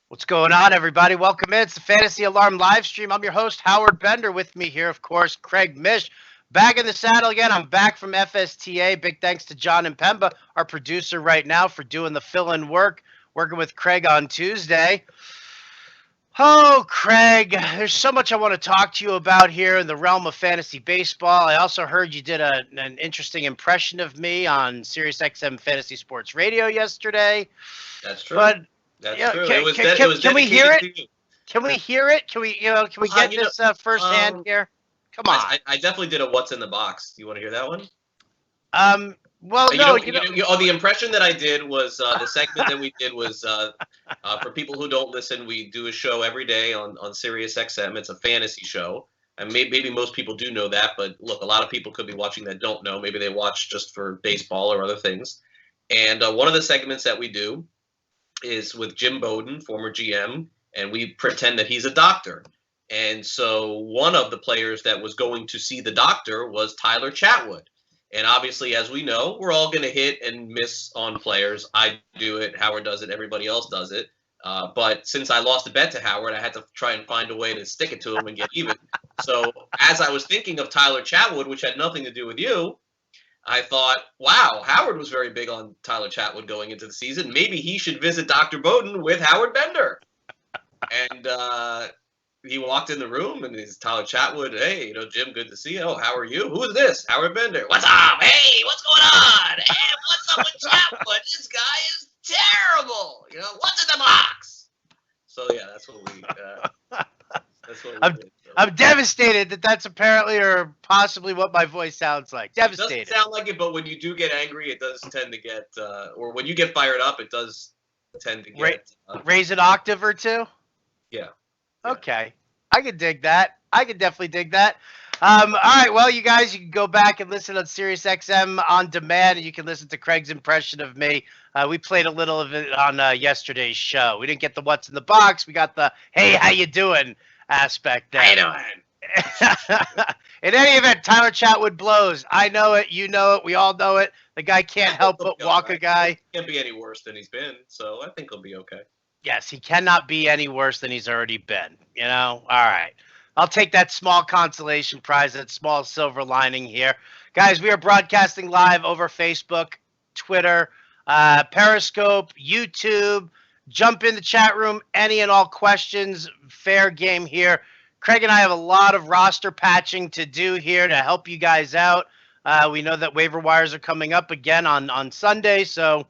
What's going on, everybody? Welcome in. It's the Fantasy Alarm live stream. I'm your host, Howard Bender. With me here, of course, Craig Mish. Back in the saddle again. I'm back from FSTA. Big thanks to John and Pemba, our producer right now, for doing the fill-in work, working with Craig on Tuesday. Oh, Craig, there's so much I want to talk to you about here in the realm of fantasy baseball. I also heard you did an interesting impression of me on SiriusXM Fantasy Sports Radio yesterday. That's true. But That's yeah, true. can, It was can we hear dedicated it? to you. Can we hear it? Can we get You know, this firsthand um, here? Come on. I definitely did a "What's in the Box." Do you want to hear that one? Well, You no, know, the impression that I did was the segment that we did was for people who don't listen. We do a show every day on Sirius XM. It's a fantasy show, and maybe most people do know that. But look, a lot of people could be watching that don't know. Maybe they watch just for baseball or other things. And one of the segments that we do is with Jim Bowden, former GM, and we pretend that he's a doctor. And so one of the players that was going to see the doctor was Tyler Chatwood. And obviously, as we know, we're all going to hit and miss on players. I do it, Howard does it, everybody else does it. But since I lost a bet to Howard, I had to try and find a way to stick it to him and get even. So as I was thinking of Tyler Chatwood, which had nothing to do with you, I thought, wow, Howard was very big on Tyler Chatwood going into the season. Maybe he should visit Dr. Bowden with Howard Bender. And he walked in the room, and he's Tyler Chatwood. Hey, Jim, good to see you. Oh, how are you? Who is this? Howard Bender. What's up? Hey, what's going on? Hey, what's up with Chatwood? This guy is terrible. What's in the box? So yeah, that's what we. That's what we did. I'm devastated that that's apparently or possibly what my voice sounds like. Devastated. It doesn't sound like it, but when you do get angry, it does tend to get, or when you get fired up, it does tend to get. Raise an octave or two? Yeah. Okay. I could dig that. I could definitely dig that. All right. Well, you guys, you can go back and listen on SiriusXM on demand, and you can listen to Craig's impression of me. We played a little of it on yesterday's show. We didn't get the what's in the box. We got the, hey, how you doing aspect there. How you doing? In any event, Tyler Chatwood blows. I know it. You know it. We all know it. The guy can't help but walk a guy. He can't be any worse than he's been, so I think he'll be okay. Yes, he cannot be any worse than he's already been. All right. I'll take that small consolation prize, that small silver lining here. Guys, we are broadcasting live over Facebook, Twitter, Periscope, YouTube. Jump in the chat room. Any and all questions, fair game here. Craig and I have a lot of roster patching to do here to help you guys out. We know that waiver wires are coming up again on Sunday, so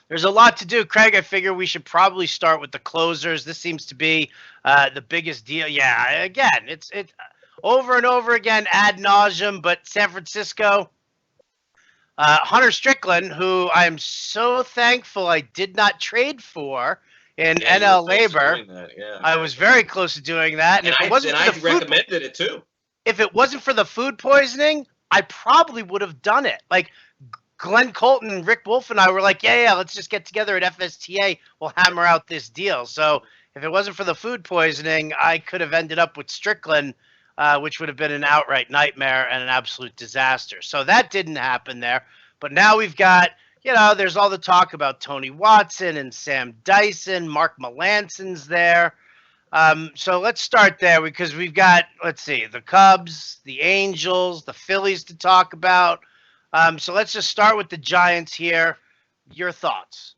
there's a lot to do. Craig, I figure we should probably start with the closers. This seems to be the biggest deal. Yeah, again, it's over and over again ad nauseum, but San Francisco, Hunter Strickland, who I am so thankful I did not trade for in NL Labor. Yeah. I was very close to doing that. And I recommended it too. If it wasn't for the food poisoning, I probably would have done it. Like, Glenn Colton and Rick Wolf and I were like, yeah, let's just get together at FSTA. We'll hammer out this deal. So if it wasn't for the food poisoning, I could have ended up with Strickland, which would have been an outright nightmare and an absolute disaster. So that didn't happen there. But now we've got, there's all the talk about Tony Watson and Sam Dyson. Mark Melanson's there. So let's start there because we've got, the Cubs, the Angels, the Phillies to talk about. So let's just start with the Giants here. Your thoughts?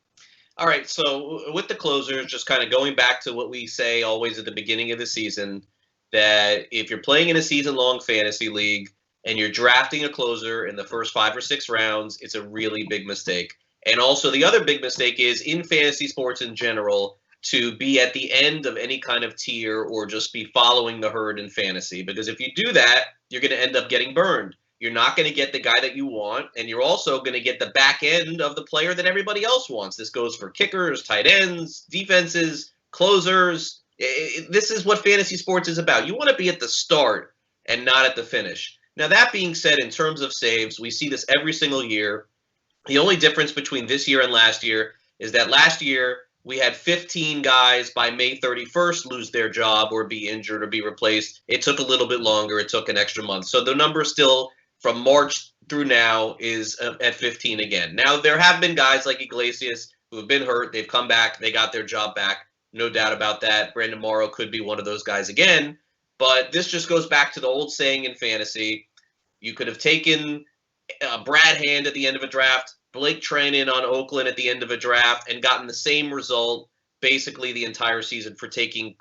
All right. So with the closers, just kind of going back to what we say always at the beginning of the season, that if you're playing in a season-long fantasy league and you're drafting a closer in the first 5 or 6 rounds, it's a really big mistake. And also the other big mistake is in fantasy sports in general to be at the end of any kind of tier or just be following the herd in fantasy. Because if you do that, you're going to end up getting burned. You're not going to get the guy that you want, and you're also going to get the back end of the player that everybody else wants. This goes for kickers, tight ends, defenses, closers. This is what fantasy sports is about. You want to be at the start and not at the finish. Now, that being said, in terms of saves, we see this every single year. The only difference between this year and last year is that last year we had 15 guys by May 31st lose their job or be injured or be replaced. It took a little bit longer. It took an extra month. So the number still from March through now is at 15 again. Now, there have been guys like Iglesias who have been hurt. They've come back. They got their job back. no doubt about that. Brandon Morrow could be one of those guys again. But this just goes back to the old saying in fantasy. You could have taken Brad Hand at the end of a draft, Blake Treinen on Oakland at the end of a draft, and gotten the same result basically the entire season for taking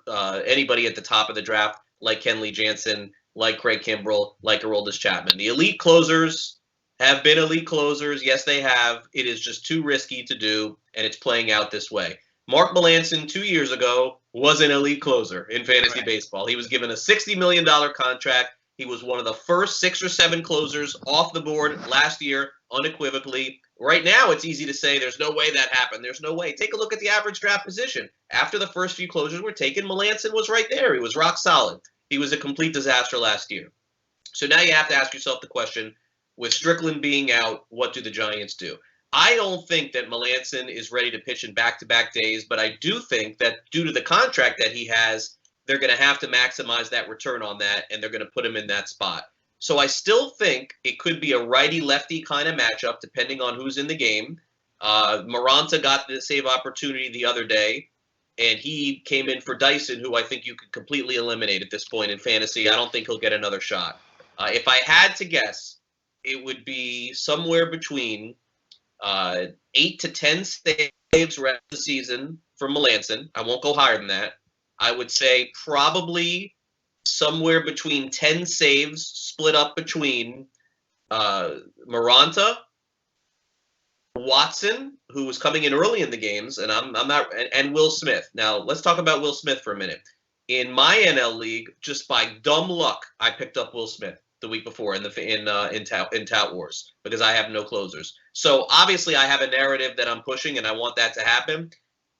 anybody at the top of the draft, like Kenley Jansen, like Craig Kimbrell, like Aroldis Chapman. The elite closers have been elite closers. Yes, they have. It is just too risky to do, and it's playing out this way. Mark Melancon 2 years ago was an elite closer in fantasy baseball. He was given a $60 million contract. He was one of the first 6 or 7 closers off the board last year, unequivocally. Right now, it's easy to say there's no way that happened. There's no way. Take a look at the average draft position. After the first few closers were taken, Melancon was right there. He was rock solid. He was a complete disaster last year. So now you have to ask yourself the question, with Strickland being out, what do the Giants do? I don't think that Melancon is ready to pitch in back-to-back days, but I do think that due to the contract that he has, they're going to have to maximize that return on that, and they're going to put him in that spot. So I still think it could be a righty-lefty kind of matchup, depending on who's in the game. Maranta got the save opportunity the other day, and he came in for Dyson, who I think you could completely eliminate at this point in fantasy. I don't think he'll get another shot. If I had to guess, it would be somewhere between 8 to 10 saves rest of the season for Melancon. I won't go higher than that. I would say probably somewhere between 10 saves split up between Maranta, Watson, who was coming in early in the games, and I'm not, and Will Smith. Now let's talk about Will Smith for a minute. In my NL league, just by dumb luck, I picked up Will Smith the week before in Tout Wars because I have no closers. So obviously I have a narrative that I'm pushing and I want that to happen.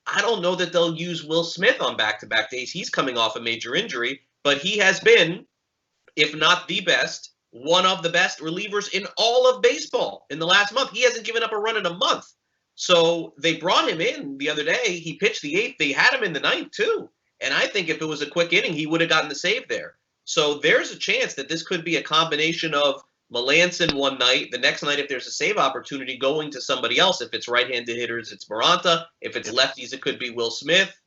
I don't know that they'll use Will Smith on back-to-back days. He's coming off a major injury, but he has been, if not the best, one of the best relievers in all of baseball in the last month. He hasn't given up a run in a month. So they brought him in the other day. He pitched the 8th. They had him in the 9th too. And I think if it was a quick inning, he would have gotten the save there. So there's a chance that this could be a combination of Melancon one night, the next night if there's a save opportunity going to somebody else. If it's right-handed hitters, it's Maranta. If it's lefties, it could be Will Smith.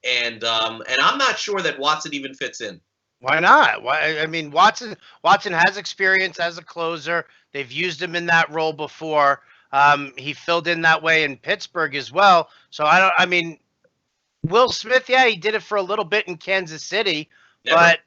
And I'm not sure that Watson even fits in. Why not? Why? I mean, Watson has experience as a closer. They've used him in that role before. He filled in that way in Pittsburgh as well. So I mean, Will Smith, yeah, he did it for a little bit in Kansas City, but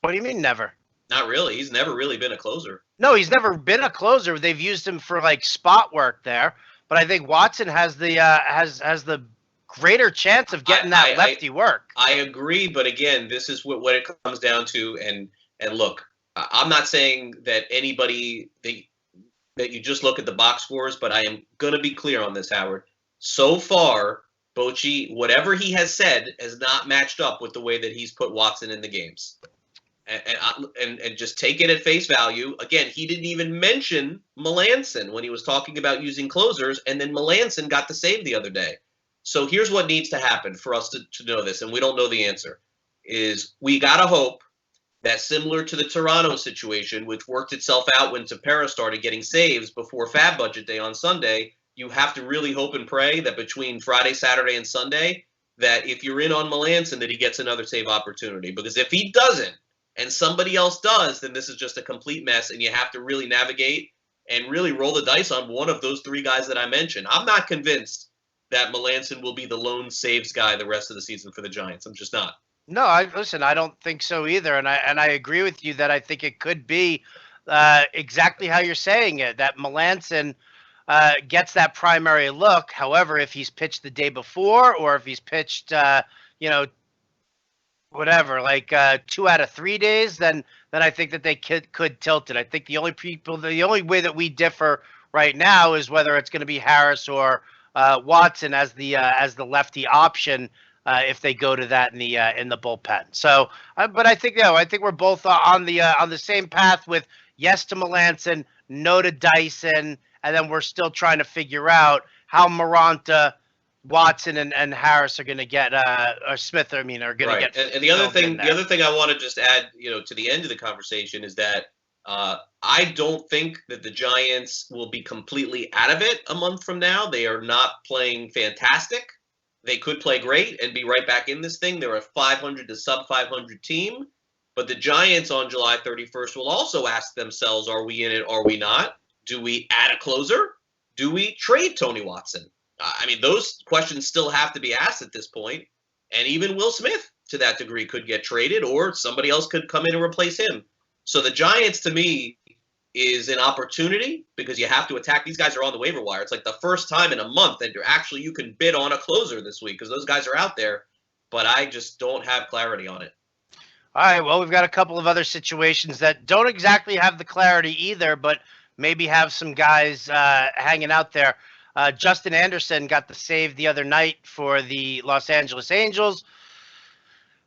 what do you mean never? Not really. He's never really been a closer. No, he's never been a closer. They've used him for like spot work there, but I think Watson has the has the greater chance of getting that lefty work. I agree, but again, this is what it comes down to. And look, I'm not saying that anybody that you just look at the box scores, but I am going to be clear on this, Howard. So far, Bochy, whatever he has said, has not matched up with the way that he's put Watson in the games. And just take it at face value. Again, he didn't even mention Melancon when he was talking about using closers, and then Melancon got the save the other day. So here's what needs to happen for us to know this, and we don't know the answer, is we got to hope that similar to the Toronto situation, which worked itself out when Tepera started getting saves before Fab Budget Day on Sunday, you have to really hope and pray that between Friday, Saturday, and Sunday, that if you're in on Melancon, that he gets another save opportunity. Because if he doesn't, and somebody else does, then this is just a complete mess, and you have to really navigate and really roll the dice on one of those 3 guys that I mentioned. I'm not convinced that Melancon will be the lone saves guy the rest of the season for the Giants. I'm just not. No, listen, I don't think so either, and I agree with you that I think it could be exactly how you're saying it, that Melancon gets that primary look. However, if he's pitched the day before or if he's pitched, whatever, like 2 out of 3 days, then I think that they could tilt it. I think the only way that we differ right now is whether it's going to be Harris or Watson as the lefty option if they go to that in the bullpen. So, but I think we're both on the same path with yes to Melancon, no to Dyson, and then we're still trying to figure out how Maranta, Watson, and Harris are going to get, or Smith, are going to get. And the other thing I want to just add, to the end of the conversation is that I don't think that the Giants will be completely out of it a month from now. They are not playing fantastic. They could play great and be right back in this thing. They're a 500 to sub 500 team. But the Giants on July 31st will also ask themselves, are we in it? Are we not? Do we add a closer? Do we trade Tony Watson? I mean, those questions still have to be asked at this point. And even Will Smith, to that degree, could get traded, or somebody else could come in and replace him. So the Giants, to me, is an opportunity because you have to attack. These guys are on the waiver wire. It's like the first time in a month that you can bid on a closer this week because those guys are out there. But I just don't have clarity on it. All right, well, we've got a couple of other situations that don't exactly have the clarity either, but maybe have some guys hanging out there. Justin Anderson got the save the other night for the Los Angeles Angels.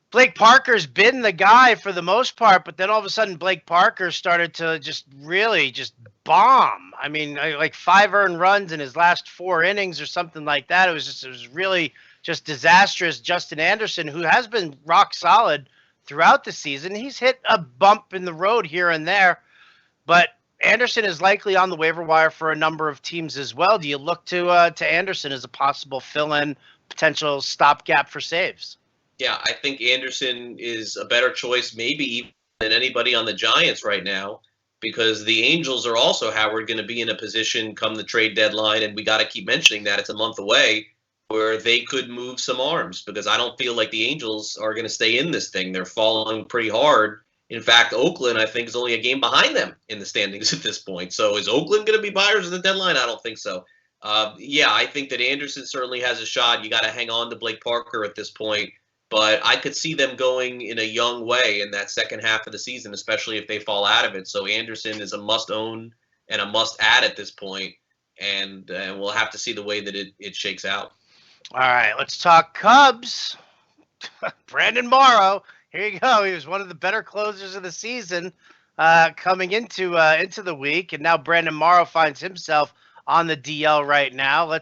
Blake Parker's been the guy for the most part, but then all of a sudden Blake Parker started to just really just bomb. I mean, like 5 earned runs in his last 4 innings or something like that. It was really just disastrous. Justin Anderson, who has been rock solid throughout the season, he's hit a bump in the road here and there, but Anderson is likely on the waiver wire for a number of teams as well. Do you look to Anderson as a possible fill-in, potential stopgap for saves? Yeah, I think Anderson is a better choice maybe even than anybody on the Giants right now because the Angels are also, Howard, going to be in a position come the trade deadline, and we got to keep mentioning that it's a month away, where they could move some arms because I don't feel like the Angels are going to stay in this thing. They're falling pretty hard. In fact, Oakland, I think, is only a game behind them in the standings at this point. So is Oakland going to be buyers of the deadline? I don't think so. Yeah, I think that Anderson certainly has a shot. You got to hang on to Blake Parker at this point. But I could see them going in a young way in that second half of the season, especially if they fall out of it. So Anderson is a must-own and a must-add at this point, and we'll have to see the way that it shakes out. All right, let's talk Cubs. Brandon Morrow, here you go. He was one of the better closers of the season coming into the week, and now Brandon Morrow finds himself on the DL right now.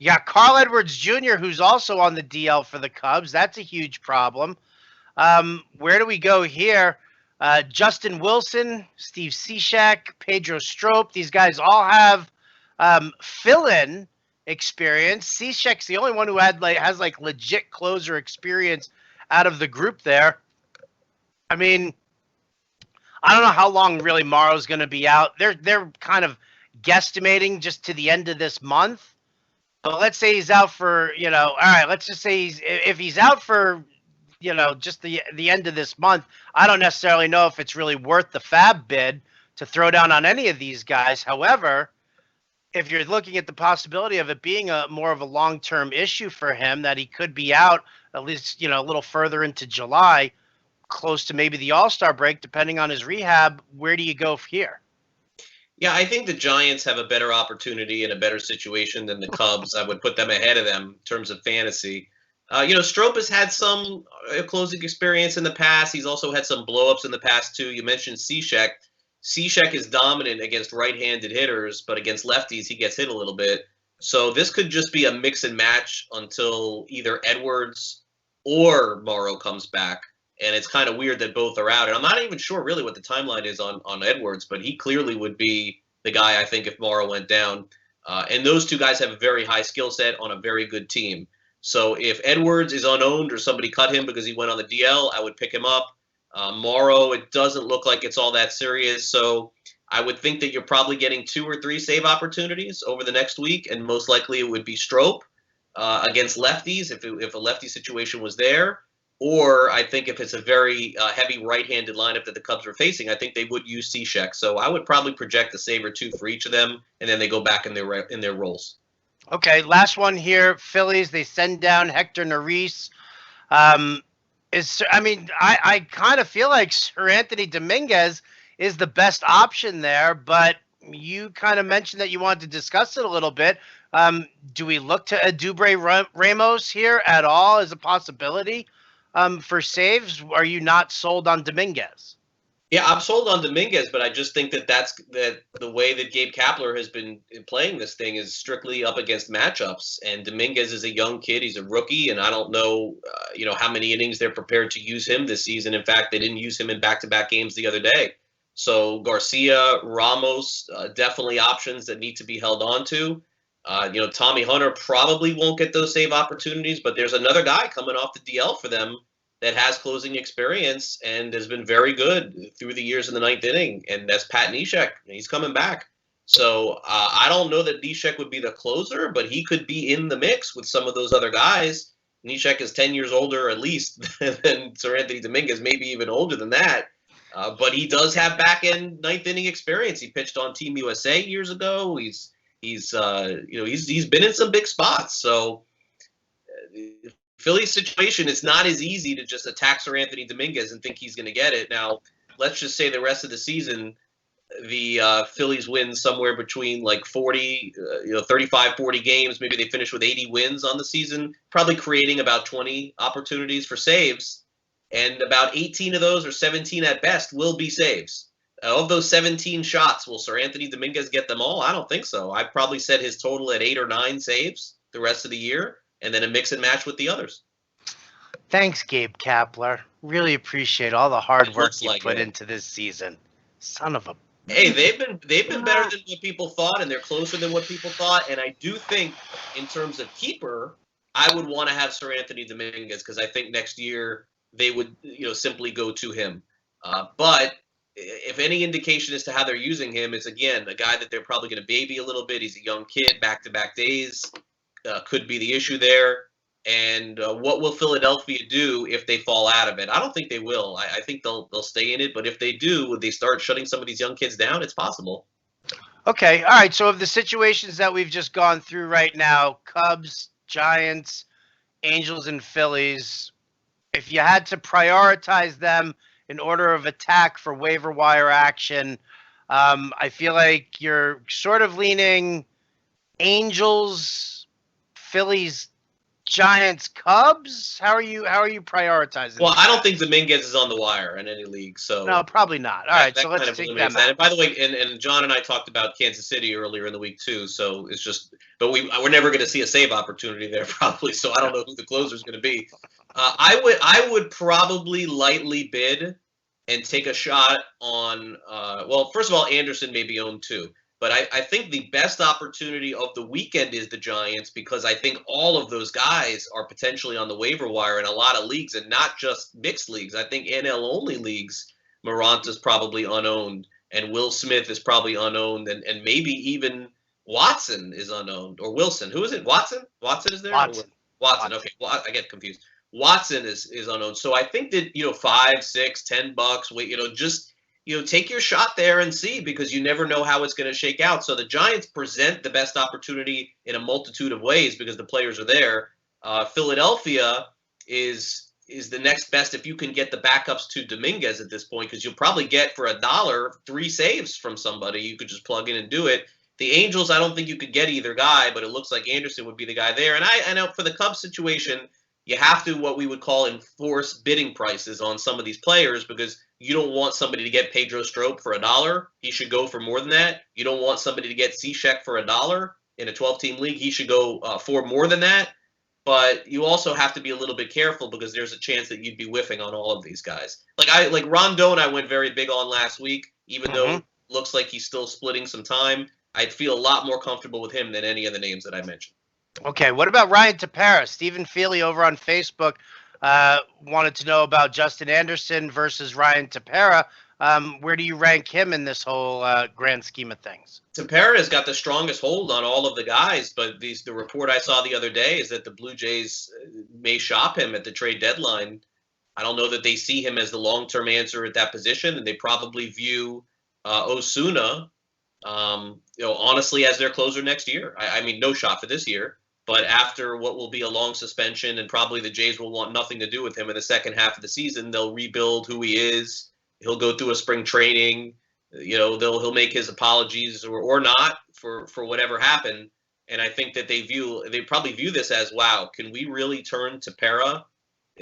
You got Carl Edwards Jr., who's also on the DL for the Cubs. That's a huge problem. Where do we go here? Justin Wilson, Steve Cishek, Pedro Strop. These guys all have fill-in experience. Cishek's the only one who has legit closer experience out of the group there. I mean, I don't know how long really Morrow's going to be out. They're kind of guesstimating just to the end of this month. But let's say he's out for, all right, let's just say if he's out for, just the end of this month, I don't necessarily know if it's really worth the fab bid to throw down on any of these guys. However, if you're looking at the possibility of it being more of a long-term issue for him, that he could be out at least, a little further into July, close to maybe the All-Star break, depending on his rehab, where do you go here? Yeah, I think the Giants have a better opportunity and a better situation than the Cubs. I would put them ahead of them in terms of fantasy. Strop has had some closing experience in the past. He's also had some blow-ups in the past, too. You mentioned Cishek. Cishek is dominant against right-handed hitters, but against lefties, he gets hit a little bit. So this could just be a mix and match until either Edwards or Morrow comes back. And it's kind of weird that both are out. And I'm not even sure really what the timeline is on Edwards, but he clearly would be the guy, I think, if Morrow went down. And those two guys have a very high skill set on a very good team. So if Edwards is unowned or somebody cut him because he went on the DL, I would pick him up. Morrow, it doesn't look like it's all that serious. So I would think that you're probably getting 2 or 3 save opportunities over the next week. And most likely it would be Strop against lefties if a lefty situation was there. Or I think if it's a very heavy right-handed lineup that the Cubs are facing, I think they would use Cishek. So I would probably project a save or 2 for each of them, and then they go back in their roles. Okay, last one here. Phillies, they send down Hector Neris. I kind of feel like Sir Anthony Dominguez is the best option there, but you kind of mentioned that you wanted to discuss it a little bit. Do we look to Adubre Ramos here at all as a possibility? For saves? Are you not sold on Dominguez? Yeah, I'm sold on Dominguez, but I just think that the way that Gabe Kapler has been playing this thing is strictly up against matchups. And Dominguez is a young kid; he's a rookie, and I don't know, how many innings they're prepared to use him this season. In fact, they didn't use him in back-to-back games the other day. So Garcia, Ramos, definitely options that need to be held on to. Tommy Hunter probably won't get those save opportunities, but there's another guy coming off the DL for them that has closing experience and has been very good through the years in the ninth inning, and that's Pat Neshek. He's coming back. So I don't know that Neshek would be the closer, but he could be in the mix with some of those other guys. Neshek is 10 years older at least than Sir Anthony Dominguez, maybe even older than that. But he does have back-end ninth inning experience. He pitched on Team USA years ago. He's been in some big spots. So Philly's situation, it's not as easy to just attack Sir Anthony Dominguez and think he's going to get it. Now, let's just say the rest of the season, the Phillies win somewhere between like 40, 35, 40 games. Maybe they finish with 80 wins on the season, probably creating about 20 opportunities for saves. And about 18 of those, or 17 at best, will be saves. Of those 17 shots, will Sir Anthony Dominguez get them all? I don't think so. I'd probably set his total at 8 or 9 saves the rest of the year, and then a mix and match with the others. Thanks, Gabe Kapler. Really appreciate all the hard work you put into this season. Son of a... Hey, they've been better than what people thought, and they're closer than what people thought. And I do think, in terms of keeper, I would want to have Sir Anthony Dominguez because I think next year they would, simply go to him. But if any indication as to how they're using him, it's again a guy that they're probably going to baby a little bit. He's a young kid, back-to-back days could be the issue there. And what will Philadelphia do if they fall out of it? I don't think they will. I think they'll stay in it. But if they do, would they start shutting some of these young kids down? It's possible. Okay. All right. So of the situations that we've just gone through right now, Cubs, Giants, Angels, and Phillies, if you had to prioritize them in order of attack for waiver wire action, I feel like you're sort of leaning Angels, Phillies, Giants, Cubs. How are you prioritizing? Well, I don't think Dominguez is on the wire in any league, so no, probably not. All right, so let's take them out. And by the way, and John and I talked about Kansas City earlier in the week too. So it's just, but we're never going to see a save opportunity there probably. So I don't know who the closer is going to be. I would probably lightly bid and take a shot on. Well, first of all, Anderson may be owned too. But I think the best opportunity of the weekend is the Giants because I think all of those guys are potentially on the waiver wire in a lot of leagues and not just mixed leagues. I think NL-only leagues, Moranta's probably unowned and Will Smith is probably unowned and maybe even Watson is unowned or Wilson. Who is it? Watson? Watson is there? Watson. Okay. Well, I get confused. Watson is unowned. So I think that, $5, $6, $10, wait, just – take your shot there and see because you never know how it's going to shake out. So the Giants present the best opportunity in a multitude of ways because the players are there. Philadelphia is the next best if you can get the backups to Dominguez at this point because you'll probably get for $1 3 saves from somebody. You could just plug in and do it. The Angels, I don't think you could get either guy, but it looks like Anderson would be the guy there. And I know for the Cubs situation, you have to what we would call enforce bidding prices on some of these players because you don't want somebody to get Pedro Strop for $1. He should go for more than that. You don't want somebody to get Cishek for $1 in a 12-team league. He should go for more than that. But you also have to be a little bit careful because there's a chance that you'd be whiffing on all of these guys. Like Rondon, I went very big on last week, even though it looks like he's still splitting some time. I'd feel a lot more comfortable with him than any of the names that I mentioned. Okay, what about Ryan Tepera? Stephen Feely over on Facebook wanted to know about Justin Anderson versus Ryan Tepera. Where do you rank him in this whole grand scheme of things? Tepera has got the strongest hold on all of the guys, but the report I saw the other day is that the Blue Jays may shop him at the trade deadline. I don't know that they see him as the long-term answer at that position, and they probably view Osuna, honestly, as their closer next year. I mean, no shot for this year. But after what will be a long suspension and probably the Jays will want nothing to do with him in the second half of the season, they'll rebuild who he is. He'll go through a spring training. He'll make his apologies or not for whatever happened. And I think that they probably view this as, wow, can we really turn Tepera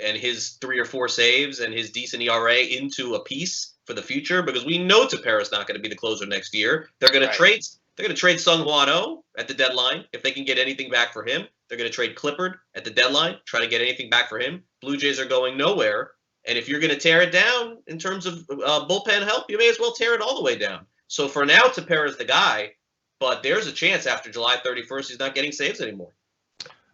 and his 3 or 4 saves and his decent ERA into a piece for the future? Because we know Tepera's not going to be the closer next year. They're going to trade. They're going to trade Sung Hwan Oh at the deadline if they can get anything back for him. They're going to trade Clippard at the deadline, try to get anything back for him. Blue Jays are going nowhere. And if you're going to tear it down in terms of bullpen help, you may as well tear it all the way down. So for now, Tepera's the guy. but there's a chance after July 31st he's not getting saves anymore.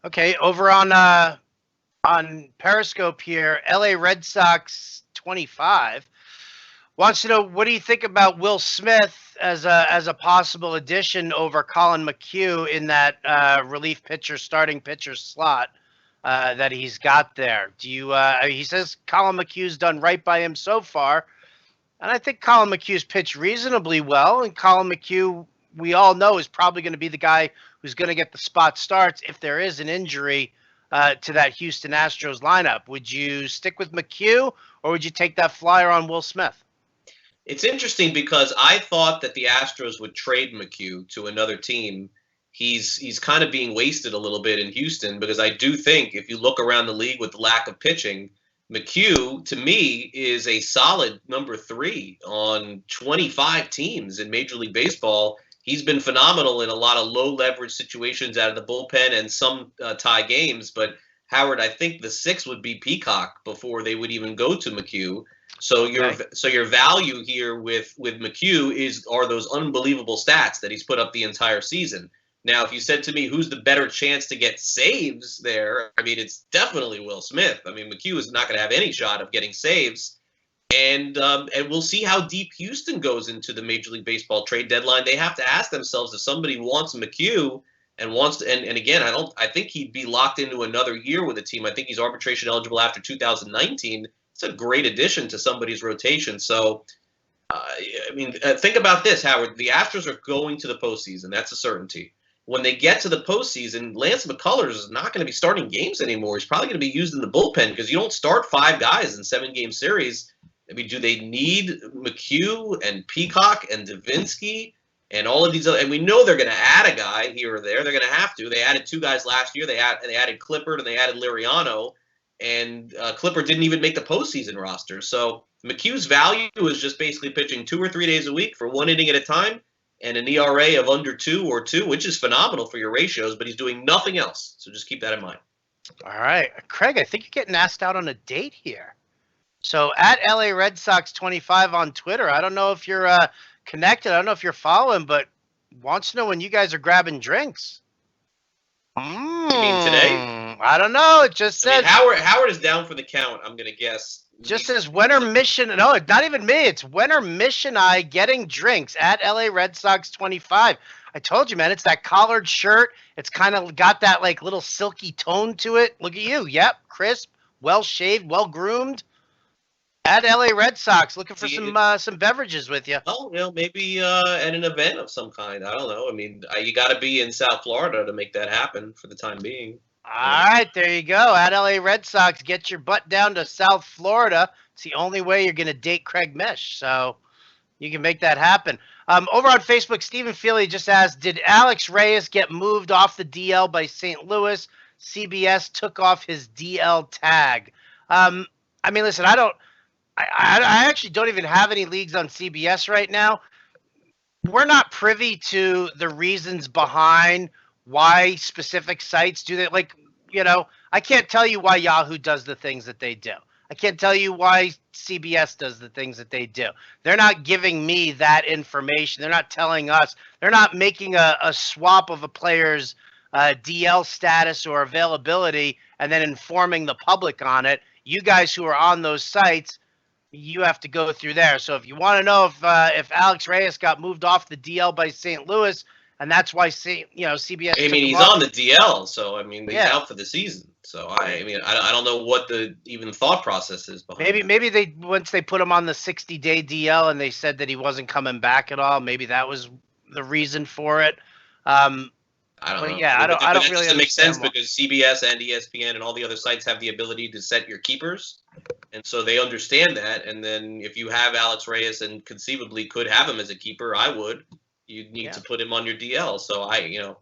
Okay, over on Periscope here, LA Red Sox 25 wants to know, what do you think about Will Smith as a possible addition over Colin McHugh in that relief pitcher, starting pitcher slot that he's got there? Do you? He says Colin McHugh's done right by him so far, and I think Colin McHugh's pitched reasonably well. And Colin McHugh, we all know, is probably going to be the guy who's going to get the spot starts if there is an injury to that Houston Astros lineup. Would you stick with McHugh, or would you take that flyer on Will Smith? It's interesting because I thought that the Astros would trade McHugh to another team. He's kind of being wasted a little bit in Houston because I do think if you look around the league with the lack of pitching, McHugh, to me, is a solid number 3 on 25 teams in Major League Baseball. He's been phenomenal in a lot of low leverage situations out of the bullpen and some tie games. But Howard, I think the 6 would be Peacock before they would even go to McHugh. So your value here with McHugh are those unbelievable stats that he's put up the entire season. Now, if you said to me, who's the better chance to get saves there, I mean, it's definitely Will Smith. I mean, McHugh is not going to have any shot of getting saves. And we'll see how deep Houston goes into the Major League Baseball trade deadline. They have to ask themselves if somebody wants McHugh and again, I think he'd be locked into another year with a team. I think he's arbitration eligible after 2019. It's a great addition to somebody's rotation. So, think about this, Howard. The Astros are going to the postseason. That's a certainty. When they get to the postseason, Lance McCullers is not going to be starting games anymore. He's probably going to be used in the bullpen because you don't start 5 guys in 7-game series. I mean, do they need McHugh and Peacock and Davinsky and all of these other? And we know they're going to add a guy here or there. They're going to have to. They added 2 guys last year. They added Clippard and they added Liriano. And Clippard didn't even make the postseason roster. So McHugh's value is just basically pitching 2 or 3 days a week for 1 inning at a time and an ERA of under 2 or 2, which is phenomenal for your ratios, but he's doing nothing else. So just keep that in mind. All right. Craig, I think you're getting asked out on a date here. So at LA Red Sox 25 on Twitter, I don't know if you're connected. I don't know if you're following, but wants to know when you guys are grabbing drinks. You mean today? I don't know. It just says Howard is down for the count, I'm going to guess. Just says, when are Mission? No, not even me. It's when are Mission I getting drinks at LA Red Sox 25. I told you, man, it's that collared shirt. It's kind of got that like little silky tone to it. Look at you. Yep. Crisp, well shaved, well groomed. At LA Red Sox, looking for some beverages with you. Oh, maybe at an event of some kind. I don't know. I mean, you got to be in South Florida to make that happen for the time being. All right, there you go. At LA Red Sox, get your butt down to South Florida. It's the only way you're going to date Craig Mish, so you can make that happen. Over on Facebook, Stephen Feely just asked, did Alex Reyes get moved off the DL by St. Louis? CBS took off his DL tag. Listen, I actually don't even have any leagues on CBS right now. We're not privy to the reasons behind why specific sites do that. I can't tell you why Yahoo does the things that they do. I can't tell you why CBS does the things that they do. They're not giving me that information. They're not telling us. They're not making a swap of a player's DL status or availability and then informing the public on it. You guys who are on those sites, you have to go through there. So if you want to know if Alex Reyes got moved off the DL by St. Louis, and that's why CBS. I mean, he's on the DL, so he's out for the season. So I don't know what the even thought process is behind. Maybe they once they put him on the 60-day DL and they said that he wasn't coming back at all. Maybe that was the reason for it. I don't know. Yeah, I don't really understand. It makes sense because CBS and ESPN and all the other sites have the ability to set your keepers, and so they understand that. And then if you have Alex Reyes and conceivably could have him as a keeper, I would. You need to put him on your DL. So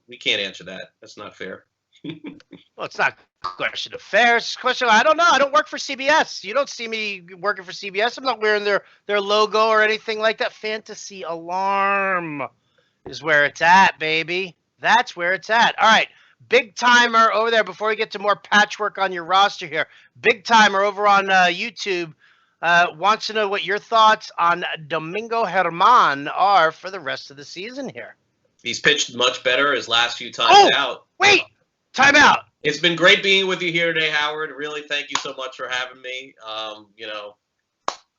we can't answer that. That's not fair. Well, it's not a question of fair. It's a question of, I don't know. I don't work for CBS. You don't see me working for CBS. I'm not wearing their logo or anything like that. Fantasy Alarm is where it's at, baby. That's where it's at. All right. Big Timer over there, before we get to more patchwork on your roster here. Big Timer over on YouTube wants to know what your thoughts on Domingo Germán are for the rest of the season here. He's pitched much better his last few times out. Wait, time out. It's been great being with you here today, Howard. Really, thank you so much for having me.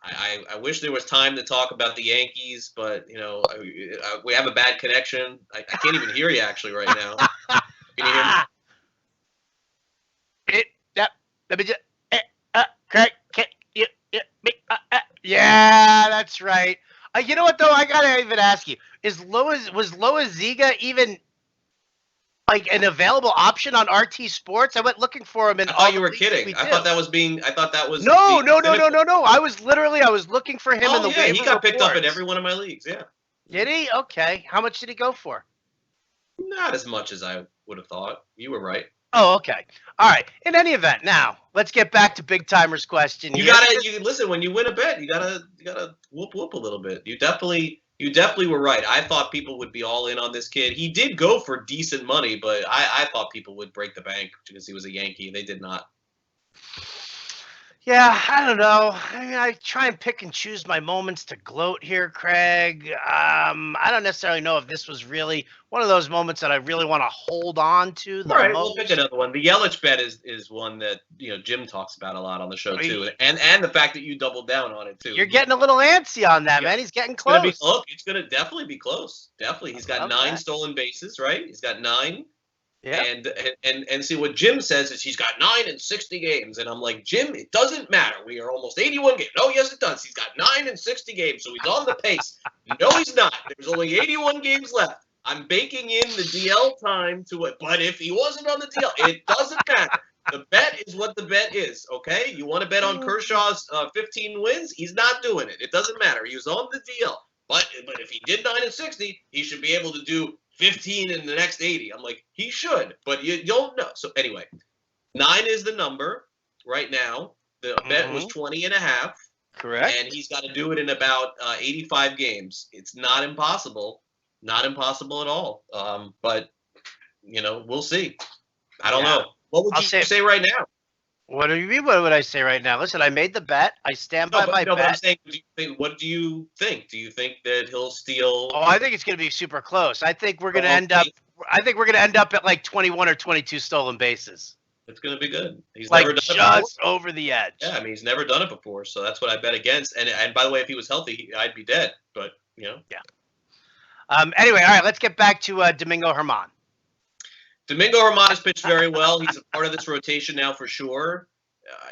I wish there was time to talk about the Yankees, but we have a bad connection. I can't even hear you actually right now. Can you hear me? Let me just. Craig, yeah, that's right. You know what though? I gotta even ask you: was Loaziga even like an available option on RT Sports? I went looking for him, and I thought you were kidding. I thought that was No. I was looking for him in the waiver he got picked up in reports. every one of my leagues. Yeah. Did he? Okay. How much did he go for? Not as much as I would have thought. You were right. Oh, okay. All right. In any event, now let's get back to Big Timer's question. You listen when you win a bet. You gotta whoop a little bit. You definitely were right. I thought people would be all in on this kid. He did go for decent money, but I thought people would break the bank because he was a Yankee. They did not. Yeah, I don't know. I mean, I try and pick and choose my moments to gloat here, Craig. I don't necessarily know if this was really one of those moments that I really want to hold on to. All right, we'll pick another one. The Yelich bet is one that Jim talks about a lot on the show too, and the fact that you doubled down on it too. You're getting a little antsy on that, man. He's getting close. It's gonna definitely be close. Definitely, he's got 9 stolen bases, right? He's got 9. Yeah. And see what Jim says is he's got 9 in 60 games, and I'm like, Jim, it doesn't matter. We are almost 81 games. Oh yes, it does. He's got 9 in 60 games, so he's on the pace. No, he's not. There's only 81 games left. I'm baking in the DL time to it, but if he wasn't on the DL, it doesn't matter. The bet is what the bet is, okay? You want to bet on Kershaw's 15 wins? He's not doing it. It doesn't matter. He was on the DL, but if he did 9 in 60, he should be able to do 15 in the next 80. I'm like, he should, but you don't know. So anyway, 9 is the number right now. The bet was 20.5. Correct. And he's got to do it in about 85 games. It's not impossible. Not impossible at all. But, we'll see. I don't know. What would you say right now? What do you mean? What would I say right now? Listen, I made the bet. I stand by my bet. But I'm saying, what do you think? Do you think that he'll steal? Oh, I think it's going to be super close. I think we're going to end up. I think we're going to end up at like 21 or 22 stolen bases. It's going to be good. He's like never done just it before. Over the edge. Yeah, I mean, he's never done it before, so that's what I bet against. And by the way, if he was healthy, I'd be dead. But Yeah. Anyway, all right. Let's get back to Domingo Germán. Domingo Germán has pitched very well. He's a part of this rotation now for sure.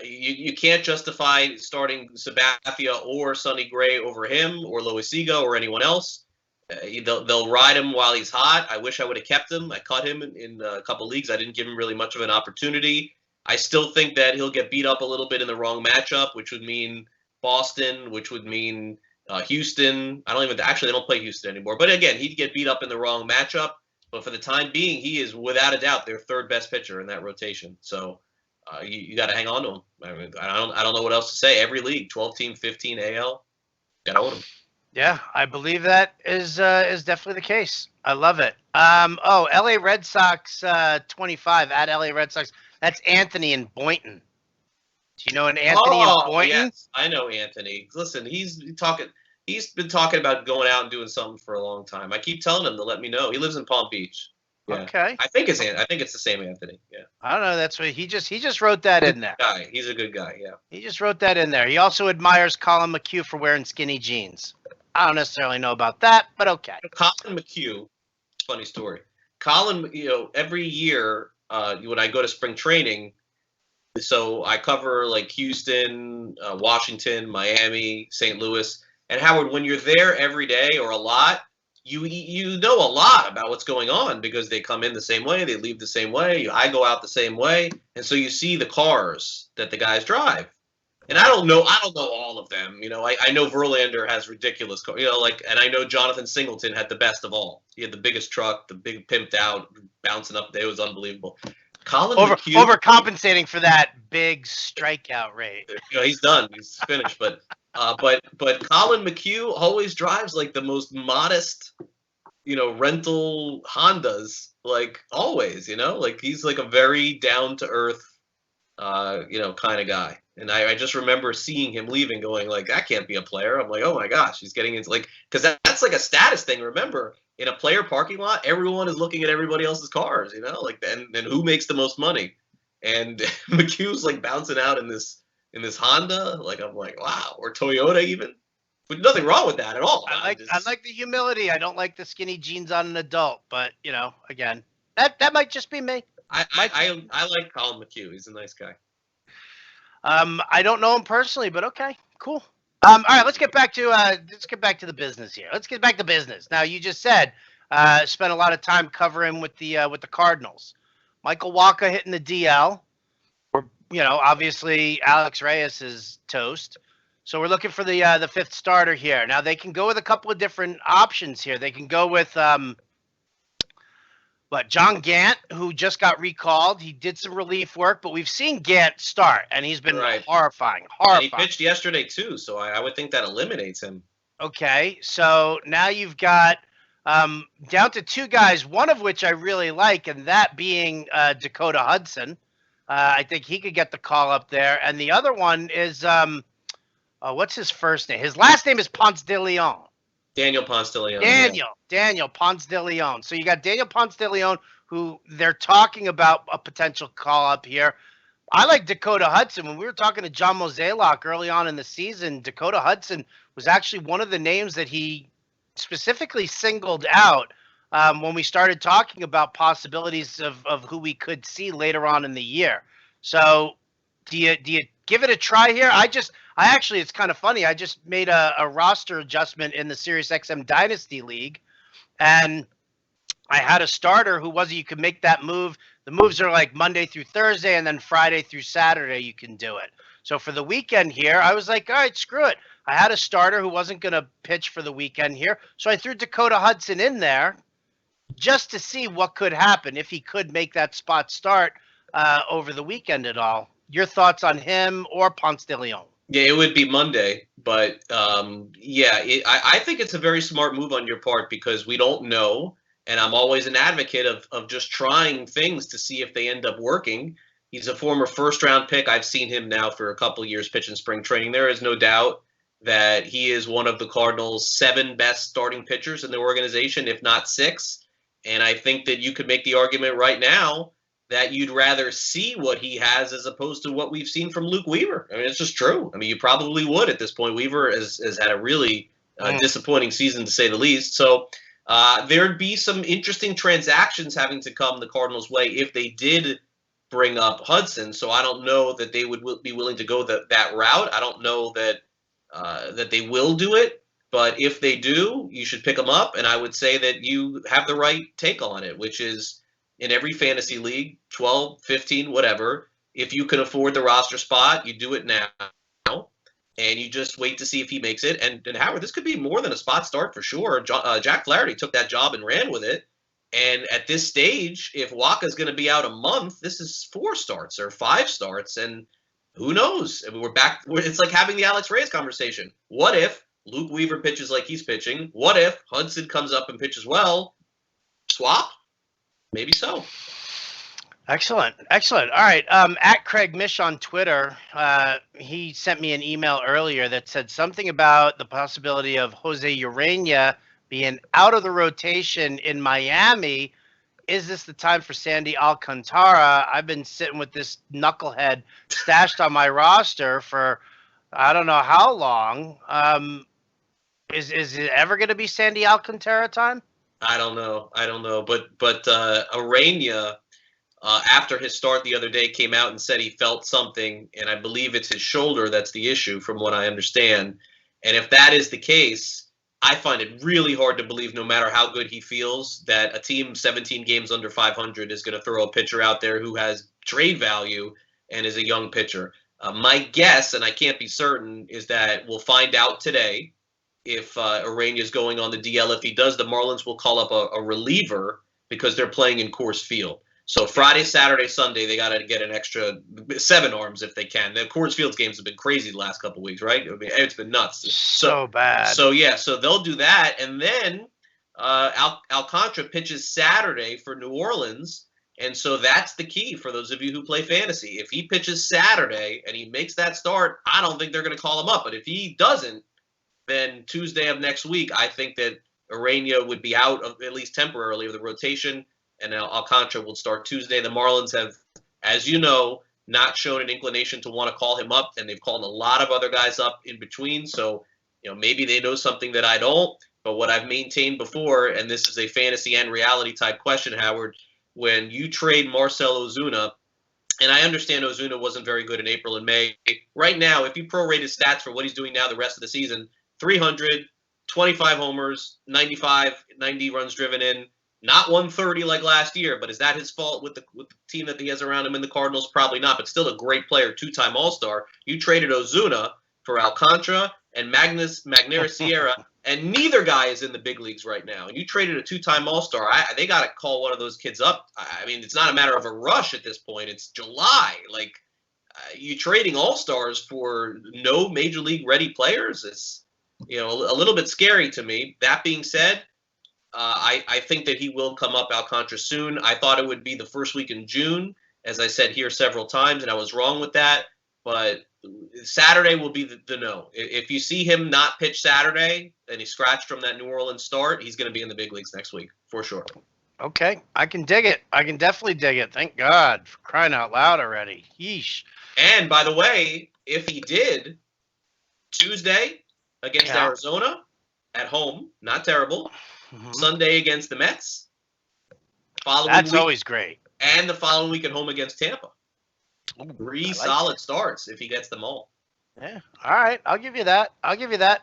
You can't justify starting Sabathia or Sonny Gray over him or Loaisiga or anyone else. They'll ride him while he's hot. I wish I would have kept him. I cut him in a couple leagues. I didn't give him really much of an opportunity. I still think that he'll get beat up a little bit in the wrong matchup, which would mean Boston, which would mean Houston. They don't play Houston anymore. But again, he'd get beat up in the wrong matchup. But for the time being, he is without a doubt their third best pitcher in that rotation. So you got to hang on to him. I mean, I don't know what else to say. Every league, 12 team, 15 AL, got to hold him. Yeah, I believe that is definitely the case. I love it. LA Red Sox 25 at LA Red Sox. That's Anthony and Boynton. Do you know an Anthony and Boynton? Yes, I know Anthony. Listen, he's been talking about going out and doing something for a long time. I keep telling him to let me know. He lives in Palm Beach. Yeah. Okay. I think it's the same Anthony. Yeah. I don't know. That's what he just wrote that in there. He's a good guy. Yeah. He just wrote that in there. He also admires Colin McHugh for wearing skinny jeans. I don't necessarily know about that, but okay. Colin McHugh, funny story. Colin, every year when I go to spring training, so I cover like Houston, Washington, Miami, St. Louis, and Howard. When you're there every day or a lot, you know a lot about what's going on because they come in the same way, they leave the same way. I go out the same way, and so you see the cars that the guys drive. And I don't know all of them. I know Verlander has ridiculous cars. And I know Jonathan Singleton had the best of all. He had the biggest truck, the big pimped out, bouncing up there. It was unbelievable. Colin McHugh, overcompensating for that big strikeout rate. He's done. He's finished. But Colin McHugh always drives like the most modest, rental Hondas. Like always, like he's like a very down to earth kind of guy. And I just remember seeing him leaving, going like, that can't be a player. I'm like, oh my gosh, he's getting into like, because that's like a status thing. Remember, in a player parking lot, everyone is looking at everybody else's cars, like, and who makes the most money. And McHugh's like bouncing out in this Honda. Like, I'm like, wow, or Toyota even. But nothing wrong with that at all. I like the humility. I don't like the skinny jeans on an adult, but again, that might just be me. I like Colin McHugh. He's a nice guy. I don't know him personally, but okay, cool. All right, let's get back to the business here. Let's get back to business. Now, you just said spent a lot of time covering with the Cardinals. Michael Wacha hitting the DL. Or obviously Alex Reyes is toast. So we're looking for the fifth starter here. Now they can go with a couple of different options here. They can go with John Gant, who just got recalled. He did some relief work, but we've seen Gant start, and he's been horrifying. And he pitched yesterday too, so I would think that eliminates him. Okay, so now you've got down to two guys, one of which I really like, and that being Dakota Hudson. I think he could get the call up there. And the other one is, what's his first name? His last name is Ponce de Leon. Daniel Ponce de Leon. Daniel Ponce de Leon. So you got Daniel Ponce de Leon, who they're talking about a potential call up here. I like Dakota Hudson. When we were talking to John Mozeliak early on in the season, Dakota Hudson was actually one of the names that he specifically singled out when we started talking about possibilities of who we could see later on in the year. So do you give it a try here? It's kind of funny. I just made a roster adjustment in the SiriusXM Dynasty League, and I had a starter who you could make that move. The moves are like Monday through Thursday, and then Friday through Saturday you can do it. So for the weekend here, I was like, all right, screw it. I had a starter who wasn't going to pitch for the weekend here, so I threw Dakota Hudson in there just to see what could happen if he could make that spot start over the weekend at all. Your thoughts on him or Ponce de Leon? Yeah, it would be Monday, but I think it's a very smart move on your part because we don't know, and I'm always an advocate of just trying things to see if they end up working. He's a former first-round pick. I've seen him now for a couple of years pitch in spring training. There is no doubt that he is one of the Cardinals' 7 best starting pitchers in the organization, if not 6. And I think that you could make the argument right now that you'd rather see what he has as opposed to what we've seen from Luke Weaver. I mean, it's just true. I mean, you probably would at this point. Weaver has had a really disappointing season, to say the least. So there'd be some interesting transactions having to come the Cardinals' way if they did bring up Hudson. So I don't know that they would be willing to go that route. I don't know that they will do it. But if they do, you should pick them up. And I would say that you have the right take on it, which is, in every fantasy league, 12, 15, whatever, if you can afford the roster spot, you do it now, and you just wait to see if he makes it. And Howard, this could be more than a spot start for sure. Jack Flaherty took that job and ran with it. And at this stage, if Wacha's going to be out a month, this is 4 starts or 5 starts, and who knows? I mean, we're back. It's like having the Alex Reyes conversation. What if Luke Weaver pitches like he's pitching? What if Hudson comes up and pitches well? Swap? Maybe so. Excellent. All right. At Craig Mish on Twitter, he sent me an email earlier that said something about the possibility of Jose Urena being out of the rotation in Miami. Is this the time for Sandy Alcantara? I've been sitting with this knucklehead stashed on my roster for I don't know how long. Is it ever going to be Sandy Alcantara time? I don't know. But Urena, after his start the other day, came out and said he felt something, and I believe it's his shoulder that's the issue, from what I understand. And if that is the case, I find it really hard to believe, no matter how good he feels, that a team 17 games under 500 is going to throw a pitcher out there who has trade value and is a young pitcher. My guess, and I can't be certain, is that we'll find out today if Urena is going on the DL. If he does, the Marlins will call up a reliever because they're playing in Coors Field. So Friday, Saturday, Sunday, they got to get an extra 7 arms if they can. The Coors Field games have been crazy the last couple of weeks, right? I mean, it's been nuts. So bad. So they'll do that, and then Alcantara pitches Saturday for New Orleans, And so that's the key for those of you who play fantasy. If he pitches Saturday and he makes that start, I don't think they're going to call him up. But if he doesn't, then Tuesday of next week, I think that Urania would be out of, at least temporarily, of the rotation, and Alcantara will start Tuesday. The Marlins have, as you know, not shown an inclination to want to call him up, and they've called a lot of other guys up in between. So, maybe they know something that I don't. But what I've maintained before, and this is a fantasy and reality type question, Howard, when you trade Marcell Ozuna, and I understand Ozuna wasn't very good in April and May. Right now, if you prorate his stats for what he's doing now the rest of the season, 300, 25 homers, 90 runs driven in, not 130 like last year, but is that his fault with the team that he has around him in the Cardinals? Probably not, but still a great player, two-time All-Star. You traded Ozuna for Alcantara and Magneuris Sierra, and neither guy is in the big leagues right now. And you traded a two-time All-Star. They got to call one of those kids up. I mean, it's not a matter of a rush at this point. It's July. Like, you trading All-Stars for no Major League ready players, it's a little bit scary to me. That being said, I think that he will come up, Alcantara, soon. I thought it would be the first week in June, as I said here several times, and I was wrong with that. But Saturday will be the no. If you see him not pitch Saturday and he's scratched from that New Orleans start, he's going to be in the big leagues next week, for sure. Okay, I can dig it. I can definitely dig it. Thank God, for crying out loud already. Yeesh. And, by the way, if he did, Tuesday against Arizona at home, not terrible. Mm-hmm. Sunday against the Mets. That's always great. And the following week at home against Tampa. Ooh, 3 solid starts if he gets them all. Yeah. All right. I'll give you that. All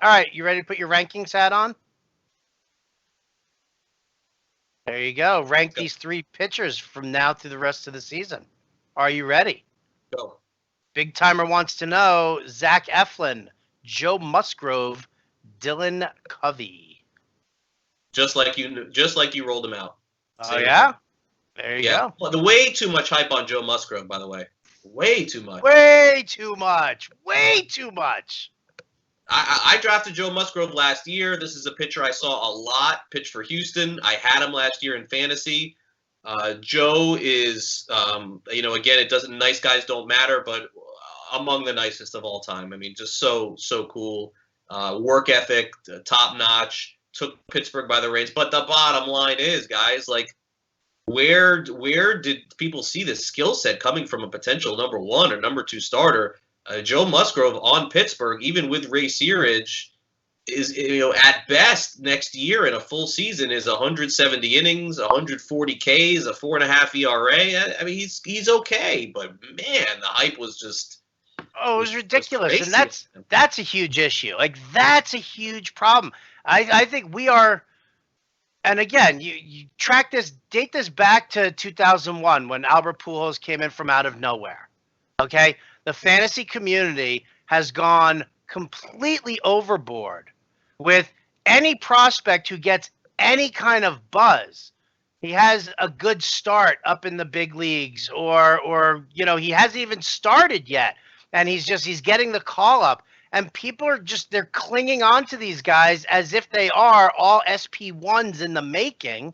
right. You ready to put your rankings hat on? There you go. Rank these 3 pitchers from now through the rest of the season. Are you ready? Go. Big Timer wants to know Zach Eflin, Joe Musgrove, Dylan Covey. Just like you rolled him out. Oh, yeah? There you go. Well, the way too much hype on Joe Musgrove, by the way. Way too much. Way too much. I drafted Joe Musgrove last year. This is a pitcher I saw a lot, pitched for Houston. I had him last year in fantasy. Joe is, again, nice guys don't matter, but among the nicest of all time. I mean, just so cool. Work ethic, top notch. Took Pittsburgh by the reins. But the bottom line is, guys, like, where did people see this skill set coming from a potential number 1 or number 2 starter? Joe Musgrove on Pittsburgh, even with Ray Searage, is at best next year in a full season is 170 innings, 140 Ks, a 4.5 ERA. I mean, he's okay, but man, the hype was just. Oh, it was ridiculous, and that's a huge issue. Like, that's a huge problem. I think we are, and again, you date this back to 2001 when Albert Pujols came in from out of nowhere. Okay, the fantasy community has gone completely overboard with any prospect who gets any kind of buzz. He has a good start up in the big leagues, or he hasn't even started yet, and he's getting the call up. And people are they're clinging on to these guys as if they are all SP1s in the making.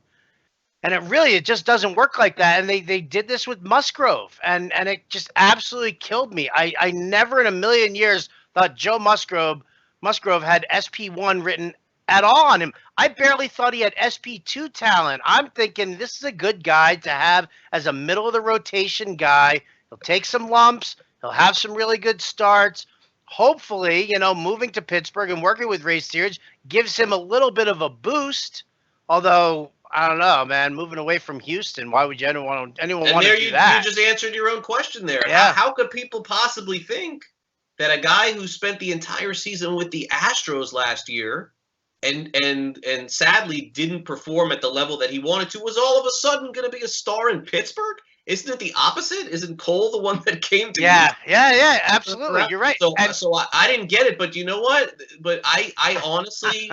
And it just doesn't work like that. And they did this with Musgrove. And it just absolutely killed me. I never in a million years thought Joe Musgrove had SP1 written at all on him. I barely thought he had SP2 talent. I'm thinking this is a good guy to have as a middle of the rotation guy. He'll take some lumps. He'll have some really good starts. Hopefully, moving to Pittsburgh and working with Ray Searage gives him a little bit of a boost. Although, I don't know, man, moving away from Houston, why would anyone want to do that? You just answered your own question there. Yeah. How could people possibly think that a guy who spent the entire season with the Astros last year and sadly didn't perform at the level that he wanted to was all of a sudden going to be a star in Pittsburgh? Isn't it the opposite? Isn't Cole the one that came to you? Yeah, absolutely. You're right. So I didn't get it, but you know what? But I honestly,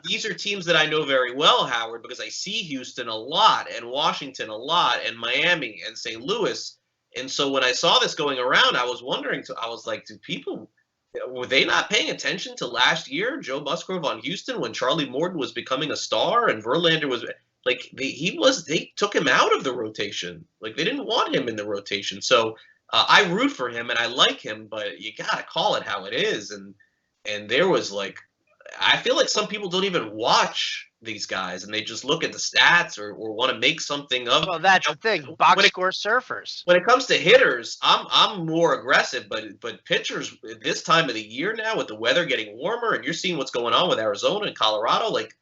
these are teams that I know very well, Howard, because I see Houston a lot and Washington a lot and Miami and St. Louis. And so when I saw this going around, I was wondering, I was like, were they not paying attention to last year, Joe Musgrove on Houston, when Charlie Morton was becoming a star and Verlander was – like they took him out of the rotation. Like they didn't want him in the rotation. So I root for him and I like him, but you gotta call it how it is. And there was like, I feel like some people don't even watch these guys and they just look at the stats or want to make something of. Well, that's the thing. Box score surfers. When it comes to hitters, I'm more aggressive, but pitchers this time of the year now with the weather getting warmer and you're seeing what's going on with Arizona and Colorado, like,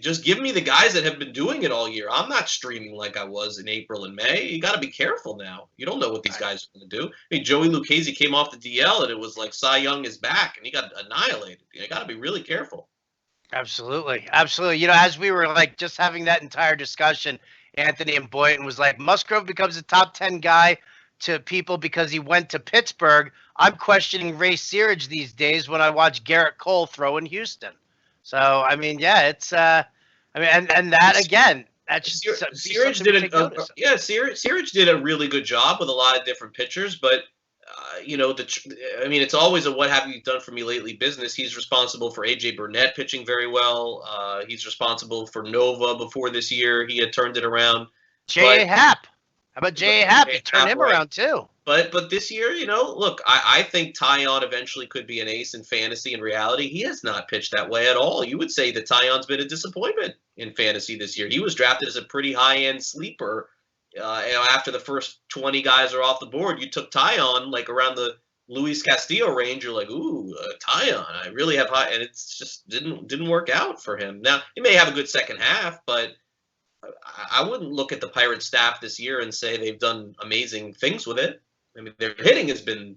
just give me the guys that have been doing it all year. I'm not streaming like I was in April and May. You got to be careful now. You don't know what these guys are going to do. I mean, Joey Lucchesi came off the DL and it was like Cy Young is back and he got annihilated. You got to be really careful. Absolutely. Absolutely. You know, as we were like just having that entire discussion, Anthony and Boynton was like, Musgrove becomes a top 10 guy to people because he went to Pittsburgh. I'm questioning Ray Searage these days when I watch Garrett Cole throw in Houston. So, I mean, yeah, it's, and that again, that's just Searage did Searage did a really good job with a lot of different pitchers, but it's always a what have you done for me lately business. He's responsible for AJ Burnett pitching very well. He's responsible for Nova before this year. He had turned it around. J.A. Happ. How about J.A. Happ? He turned him around too. But this year, look, I think Taillon eventually could be an ace in fantasy. In reality, he has not pitched that way at all. You would say that Taillon's been a disappointment in fantasy this year. He was drafted as a pretty high-end sleeper. After the first 20 guys are off the board, you took Taillon like around the Luis Castillo range. You're like, ooh, Taillon, I really have high, and it's just didn't work out for him. Now he may have a good second half, but I wouldn't look at the Pirates staff this year and say they've done amazing things with it. I mean, their hitting has been,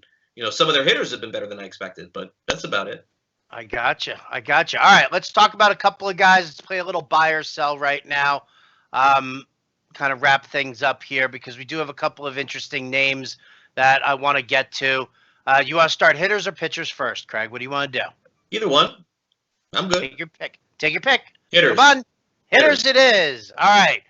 some of their hitters have been better than I expected, but that's about it. I gotcha. All right, let's talk about a couple of guys. Let's play a little buy or sell right now. Kind of wrap things up here because we do have a couple of interesting names that I want to get to. You want to start hitters or pitchers first, Craig? What do you want to do? Either one. I'm good. Take your pick. Hitters. Come on. Hitters it is. All right.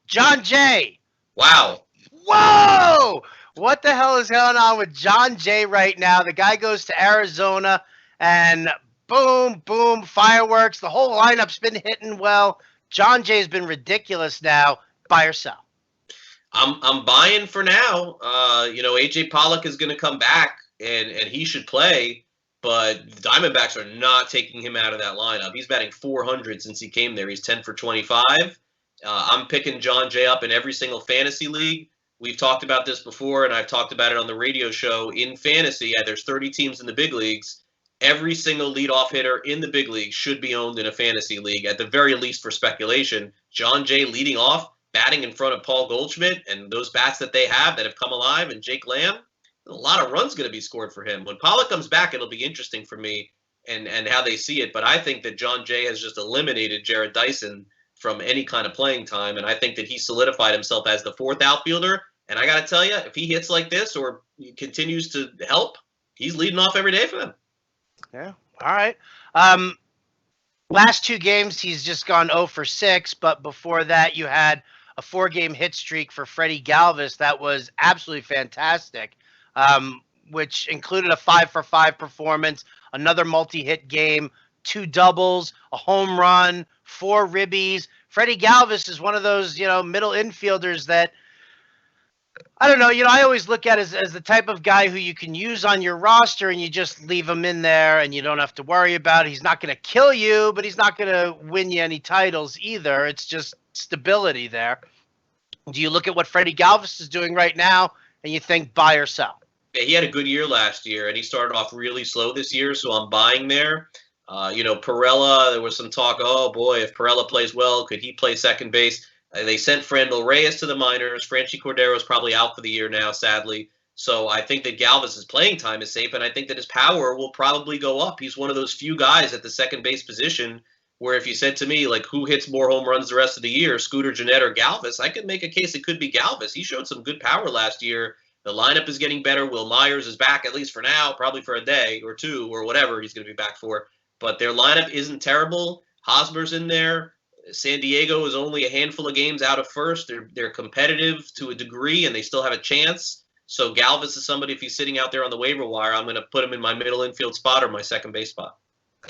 John Jay. Wow. Whoa! What the hell is going on with John Jay right now? The guy goes to Arizona and boom, boom, fireworks. The whole lineup's been hitting well. John Jay's been ridiculous now. Buy or sell? I'm buying for now. AJ Pollock is going to come back and he should play, but the Diamondbacks are not taking him out of that lineup. He's batting 400 since he came there. He's 10 for 25. I'm picking John Jay up in every single fantasy league. We've talked about this before, and I've talked about it on the radio show. In fantasy, there's 30 teams in the big leagues. Every single leadoff hitter in the big league should be owned in a fantasy league, at the very least for speculation. John Jay leading off, batting in front of Paul Goldschmidt, and those bats that they have that have come alive, and Jake Lamb, a lot of runs going to be scored for him. When Pollock comes back, it'll be interesting for me and how they see it. But I think that John Jay has just eliminated Jared Dyson from any kind of playing time, and I think that he solidified himself as the fourth outfielder. And I got to tell you, if he hits like this or continues to help, he's leading off every day for them. Yeah. All right. Last two games, he's just gone 0 for 6, but before that, you had a 4-game hit streak for Freddie Galvis that was absolutely fantastic, which included a 5 for 5 performance, another multi-hit game, 2 doubles, a home run, 4 ribbies. Freddie Galvis is one of those, middle infielders that, I don't know, I always look at as the type of guy who you can use on your roster and you just leave him in there and you don't have to worry about it. He's not going to kill you, but he's not going to win you any titles either. It's just stability there. Do you look at what Freddie Galvis is doing right now and you think buy or sell? Yeah, he had a good year last year and he started off really slow this year, so I'm buying there. Perella, there was some talk, oh boy, if Perella plays well, could he play second base? They sent Franmil Reyes to the minors. Franchi Cordero's probably out for the year now, sadly. So I think that Galvis' playing time is safe, and I think that his power will probably go up. He's one of those few guys at the second base position where if you said to me, like, who hits more home runs the rest of the year, Scooter Gennett or Galvis, I could make a case it could be Galvis. He showed some good power last year. The lineup is getting better. Will Myers is back, at least for now, probably for a day or two or whatever he's going to be back for. But their lineup isn't terrible. Hosmer's in there. San Diego is only a handful of games out of first. They're competitive to a degree, and they still have a chance. So Galvis is somebody, if he's sitting out there on the waiver wire, I'm going to put him in my middle infield spot or my second base spot.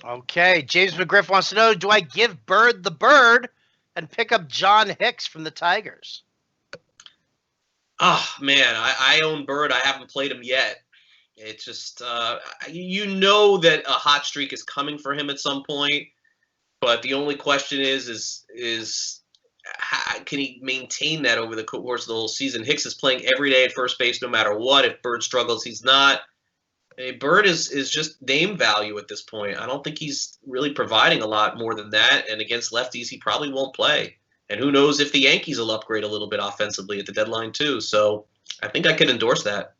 Okay. James McGriff wants to know, do I give Bird the bird and pick up John Hicks from the Tigers? Oh man, I own Bird. I haven't played him yet. It's just you know that a hot streak is coming for him at some point, but the only question is how, can he maintain that over the course of the whole season? Hicks is playing every day at first base, no matter what. If Bird struggles, he's not. Bird is just name value at this point. I don't think he's really providing a lot more than that. And against lefties, he probably won't play. And who knows if the Yankees will upgrade a little bit offensively at the deadline too. So I think I could endorse that.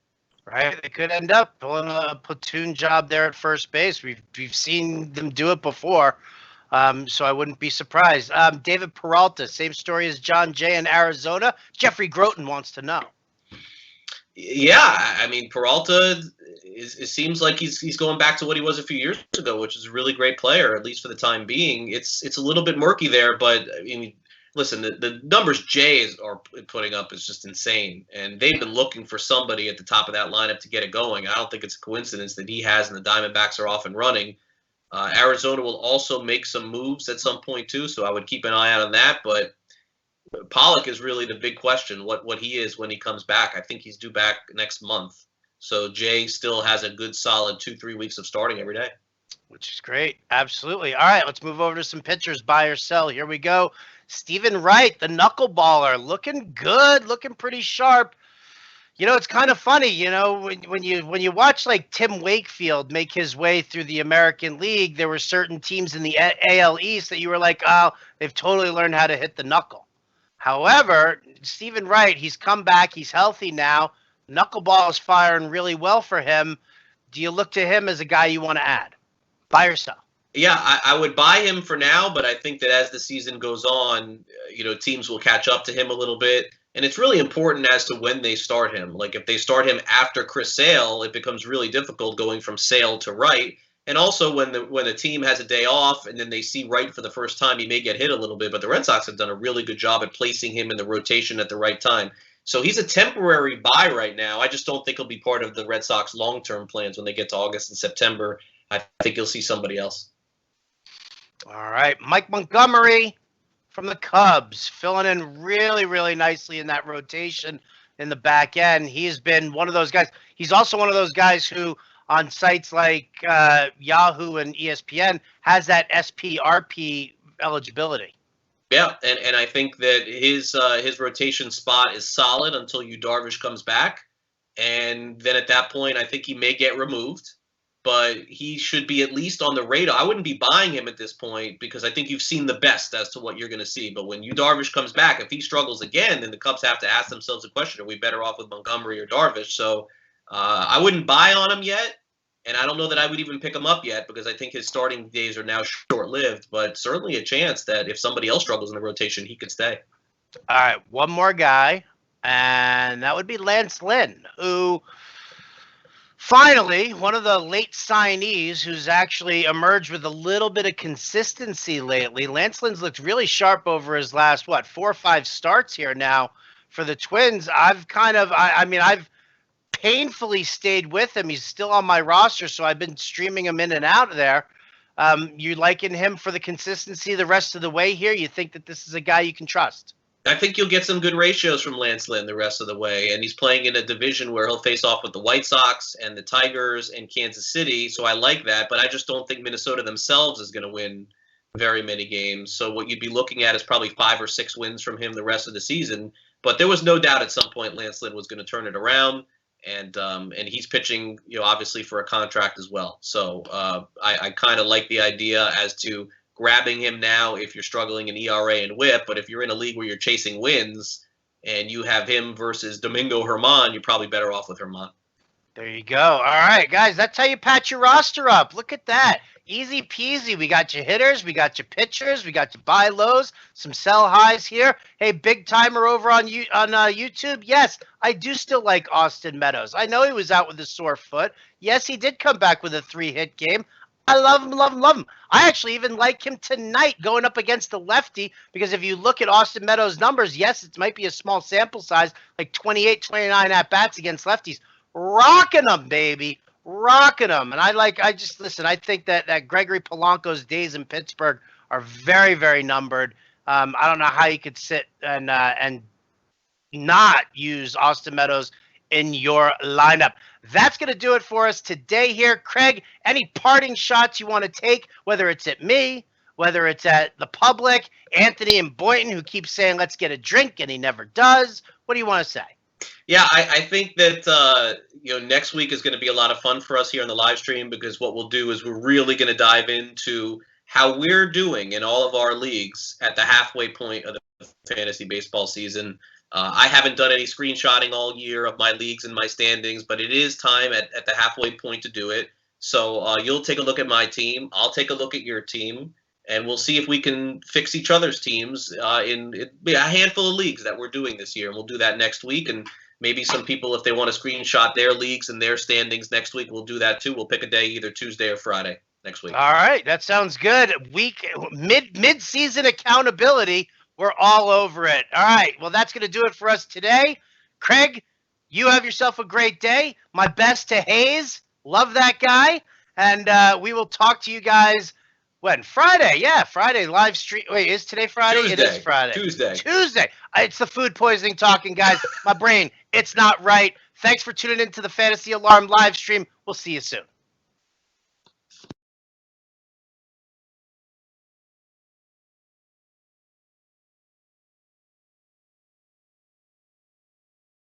Right, they could end up pulling a platoon job there at first base. We've seen them do it before, so I wouldn't be surprised. David Peralta, same story as John Jay in Arizona. Jeffrey Groton wants to know. Yeah, I mean Peralta it seems like he's going back to what he was a few years ago, which is a really great player, at least for the time being. It's a little bit murky there, but I mean, listen, the numbers Jay are putting up is just insane, and they've been looking for somebody at the top of that lineup to get it going. I don't think it's a coincidence that he has, and the Diamondbacks are off and running. Arizona will also make some moves at some point too, so I would keep an eye out on that. But Pollock is really the big question, what he is when he comes back. I think he's due back next month. So Jay still has a good solid 2-3 weeks of starting every day. Which is great. Absolutely. All right, let's move over to some pitchers, buy or sell. Here we go. Stephen Wright, the knuckleballer, looking good, looking pretty sharp. You know, it's kind of funny, you know, when you watch like Tim Wakefield make his way through the American League, there were certain teams in the AL East that you were like, oh, they've totally learned how to hit the knuckle. However, Stephen Wright, he's come back, he's healthy now. Knuckleball is firing really well for him. Do you look to him as a guy you want to add? Buy or sell? Yeah, I would buy him for now, but I think that as the season goes on, you know, teams will catch up to him a little bit. And it's really important as to when they start him. Like if they start him after Chris Sale, it becomes really difficult going from Sale to Wright. And also when the team has a day off and then they see Wright for the first time, he may get hit a little bit. But the Red Sox have done a really good job at placing him in the rotation at the right time. So he's a temporary buy right now. I just don't think he'll be part of the Red Sox long-term plans when they get to August and September. I think you'll see somebody else. All right, Mike Montgomery from the Cubs, filling in really, really nicely in that rotation in the back end. He has been one of those guys. He's also one of those guys who, on sites like Yahoo and ESPN, has that SPRP eligibility. Yeah, and I think that his rotation spot is solid until Yu Darvish comes back, and then at that point, I think he may get removed. But he should be at least on the radar. I wouldn't be buying him at this point because I think you've seen the best as to what you're going to see. But when Yu Darvish comes back, if he struggles again, then the Cubs have to ask themselves a question: are we better off with Montgomery or Darvish? So I wouldn't buy on him yet, and I don't know that I would even pick him up yet because I think his starting days are now short-lived. But certainly a chance that if somebody else struggles in the rotation, he could stay. All right, one more guy, and that would be Lance Lynn, who finally, one of the late signees who's actually emerged with a little bit of consistency lately. Lance Lynn's looked really sharp over his last, 4 or 5 starts here now for the Twins. I've painfully stayed with him. He's still on my roster, so I've been streaming him in and out of there. You liking him for the consistency the rest of the way here? You think that this is a guy you can trust? I think you'll get some good ratios from Lance Lynn the rest of the way, and he's playing in a division where he'll face off with the White Sox and the Tigers and Kansas City, so I like that, but I just don't think Minnesota themselves is going to win very many games. So what you'd be looking at is probably 5 or 6 wins from him the rest of the season, but there was no doubt at some point Lance Lynn was going to turn it around, and he's pitching, you know, obviously for a contract as well. So I kind of like the idea as to grabbing him now if you're struggling in ERA and WHIP, but if you're in a league where you're chasing wins and you have him versus Domingo Germán, you're probably better off with Germán. There you go. All right, guys, that's how you patch your roster up. Look at that. Easy peasy. We got your hitters, we got your pitchers, we got your buy lows, some sell highs here. Hey, big timer over on YouTube. Yes, I do still like Austin Meadows. I know he was out with a sore foot. Yes, he did come back with a 3-hit game. I love him, love him, love him. I actually even like him tonight going up against the lefty because if you look at Austin Meadows' numbers, yes, it might be a small sample size, like 28, 29 at-bats against lefties. Rocking them, baby. Rocking them. And I think that Gregory Polanco's days in Pittsburgh are very, very numbered. I don't know how you could sit and not use Austin Meadows in your lineup. That's going to do it for us today here. Craig, any parting shots you want to take, whether it's at me, whether it's at the public, Anthony and Boynton, who keep saying, let's get a drink, and he never does. What do you want to say? Yeah, I think that next week is going to be a lot of fun for us here on the live stream, because what we'll do is we're really going to dive into how we're doing in all of our leagues at the halfway point of the fantasy baseball season. I haven't done any screenshotting all year of my leagues and my standings, but it is time at the halfway point to do it. So you'll take a look at my team. I'll take a look at your team, and we'll see if we can fix each other's teams in a handful of leagues that we're doing this year. And we'll do that next week. And maybe some people, if they want to screenshot their leagues and their standings next week, we'll do that too. We'll pick a day, either Tuesday or Friday next week. All right, that sounds good. Mid-season accountability. We're all over it. All right, well, that's going to do it for us today. Craig, you have yourself a great day. My best to Hayes. Love that guy. And we will talk to you guys when? Friday. Yeah, Friday live stream. Wait, is today Friday? Tuesday. It is Friday. Tuesday. It's the food poisoning talking, guys. My brain, it's not right. Thanks for tuning in to the Fantasy Alarm live stream. We'll see you soon.